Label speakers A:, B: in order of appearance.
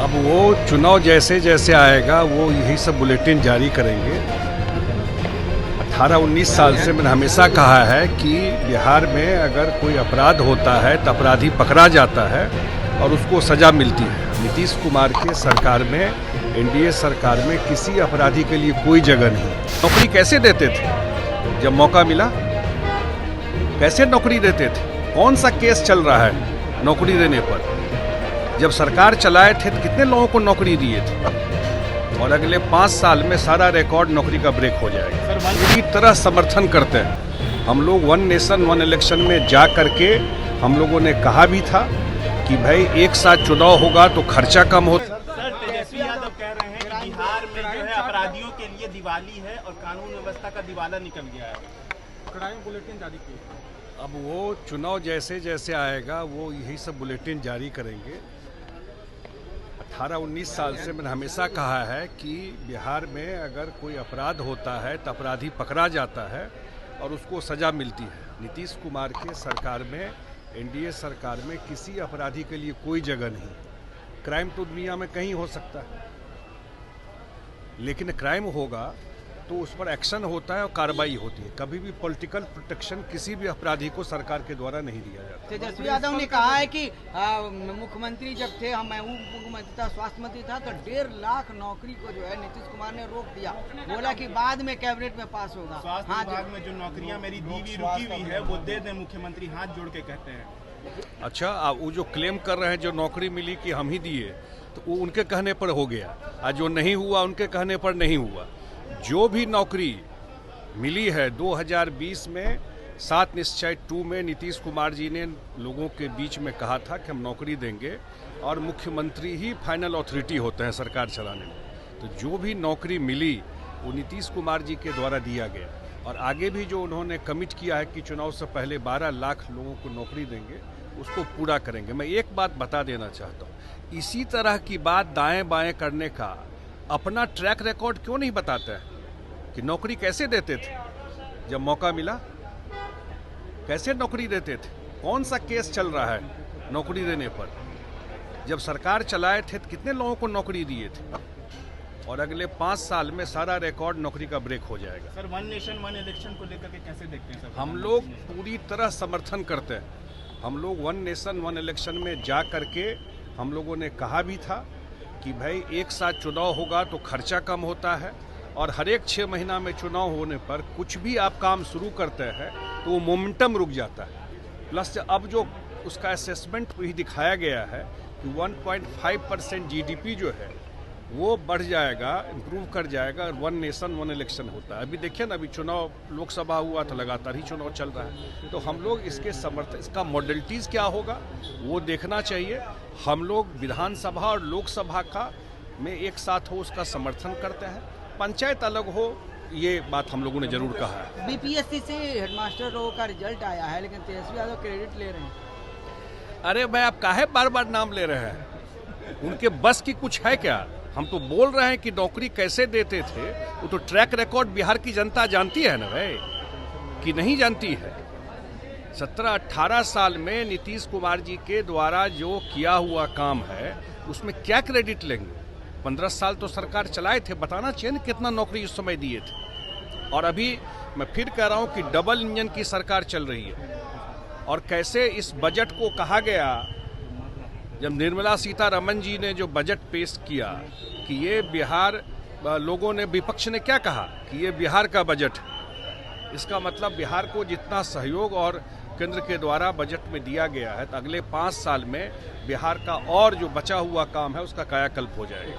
A: अब वो चुनाव जैसे जैसे आएगा वो यही सब बुलेटिन जारी करेंगे। 18-19 साल से मैंने हमेशा कहा है कि बिहार में अगर कोई अपराध होता है तो अपराधी पकड़ा जाता है और उसको सज़ा मिलती है। नीतीश कुमार के सरकार में, एनडीए सरकार में किसी अपराधी के लिए कोई जगह नहीं। नौकरी कैसे देते थे जब मौका मिला? कैसे नौकरी देते थे? कौन सा केस चल रहा है नौकरी देने पर? जब सरकार चलाए थे तो कितने लोगों को नौकरी दिए थे? और अगले 5 साल में सारा रिकॉर्ड नौकरी का ब्रेक हो जाएगा। पूरी तरह समर्थन करते हैं हम लोग। वन नेशन वन इलेक्शन में जा करके हम लोगों ने कहा भी था कि भाई एक साथ चुनाव होगा तो खर्चा कम होता।
B: सर, तेजस्वी यादव कह रहे हैं कि बिहार में जो है अपराधियों के लिए दिवाली है और कानून व्यवस्था का दिवाला निकल गया है।
C: क्राइम बुलेटिन जारी की।
A: अब वो चुनाव जैसे जैसे आएगा वो यही सब बुलेटिन जारी करेंगे। 18-19 साल से मैंने हमेशा कहा है कि बिहार में अगर कोई अपराध होता है तो अपराधी पकड़ा जाता है और उसको सज़ा मिलती है। नीतीश कुमार के सरकार में, एनडीए सरकार में किसी अपराधी के लिए कोई जगह नहीं। क्राइम तो दुनिया में कहीं हो सकता है, लेकिन क्राइम होगा तो उस पर एक्शन होता है और कार्रवाई होती है। कभी भी पॉलिटिकल प्रोटेक्शन किसी भी अपराधी को सरकार के द्वारा नहीं दिया जाता।
D: तेजस्वी यादव ने कहा है कि मुख्यमंत्री जब थे, मैं मुख्यमंत्री था, स्वास्थ्य मंत्री था, तो 1.5 लाख नौकरी को जो है नीतीश कुमार ने रोक दिया। बोला कि बाद में कैबिनेट में पास होगा।
B: स्वास्थ्य विभाग में जो नौकरियां मेरी दीवी रुकी हुई है वो दे दें, मुख्यमंत्री हाथ जोड़ के कहते हैं।
A: अच्छा, वो जो क्लेम कर रहे हैं जो नौकरी मिली कि हम ही दिए, तो वो उनके कहने पर हो गया, और जो नहीं हुआ उनके कहने पर नहीं हुआ। जो भी नौकरी मिली है 2020 में 7 निश्चय 2 में नीतीश कुमार जी ने लोगों के बीच में कहा था कि हम नौकरी देंगे और मुख्यमंत्री ही फाइनल अथॉरिटी होते हैं सरकार चलाने में। तो जो भी नौकरी मिली वो नीतीश कुमार जी के द्वारा दिया गया, और आगे भी जो उन्होंने कमिट किया है कि चुनाव से पहले 12 लाख लोगों को नौकरी देंगे, उसको पूरा करेंगे। मैं एक बात बता देना चाहता हूँ, इसी तरह की बात दाएं बाएं करने का अपना ट्रैक रिकॉर्ड क्यों नहीं बताते हैं कि नौकरी कैसे देते थे जब मौका मिला? कैसे नौकरी देते थे? कौन सा केस चल रहा है नौकरी देने पर? जब सरकार चलाए थे तो कितने लोगों को नौकरी दिए थे? और अगले 5 साल में सारा रिकॉर्ड नौकरी का ब्रेक हो जाएगा।
B: Sir, one nation one election को लेकर के कैसे देखते हैं सर?
A: हम लोग पूरी तरह समर्थन करते हैं। हम लोग वन नेशन वन इलेक्शन में जा करके हम लोगों ने कहा भी था कि भाई एक साथ चुनाव होगा तो खर्चा कम होता है, और हर एक 6 महीना में चुनाव होने पर कुछ भी आप काम शुरू करते हैं तो वो मोमेंटम रुक जाता है। प्लस अब जो उसका असेसमेंट भी दिखाया गया है कि 1.5% जीडीपी जो है वो बढ़ जाएगा, इम्प्रूव कर जाएगा, वन नेशन वन इलेक्शन होता है। अभी देखिए ना, अभी चुनाव लोकसभा हुआ तो लगातार ही चुनाव चल रहा है। तो हम लोग इसके समर्थन, इसका मॉडलिटीज़ क्या होगा वो देखना चाहिए। हम लोग विधानसभा और लोकसभा का में एक साथ हो उसका समर्थन करते हैं। पंचायत अलग हो, ये बात हम लोगों ने जरूर कहा है।
D: बीपीएससी से हेडमास्टर रोग का रिजल्ट आया है, लेकिन तेजस्वी यादव क्रेडिट ले रहे हैं।
A: अरे भाई, आप काहे बार बार नाम ले रहे हैं? उनके बस की कुछ है क्या? हम तो बोल रहे हैं कि नौकरी कैसे देते थे। वो तो ट्रैक रिकॉर्ड बिहार की जनता जानती है ना भाई, कि नहीं जानती है? 17-18 साल में नीतीश कुमार जी के द्वारा जो किया हुआ काम है उसमें क्या क्रेडिट लेंगे? 15 साल तो सरकार चलाए थे, बताना चाहिए ना कितना नौकरी उस समय दिए थे। और अभी मैं फिर कह रहा हूँ कि डबल इंजन की सरकार चल रही है। और कैसे इस बजट को कहा गया, जब निर्मला सीतारमण जी ने जो बजट पेश किया कि ये बिहार, लोगों ने, विपक्ष ने क्या कहा कि ये बिहार का बजट है। इसका मतलब बिहार को जितना सहयोग और केंद्र के द्वारा बजट में दिया गया है, तो अगले 5 साल में बिहार का और जो बचा हुआ काम है उसका कायाकल्प हो जाएगा।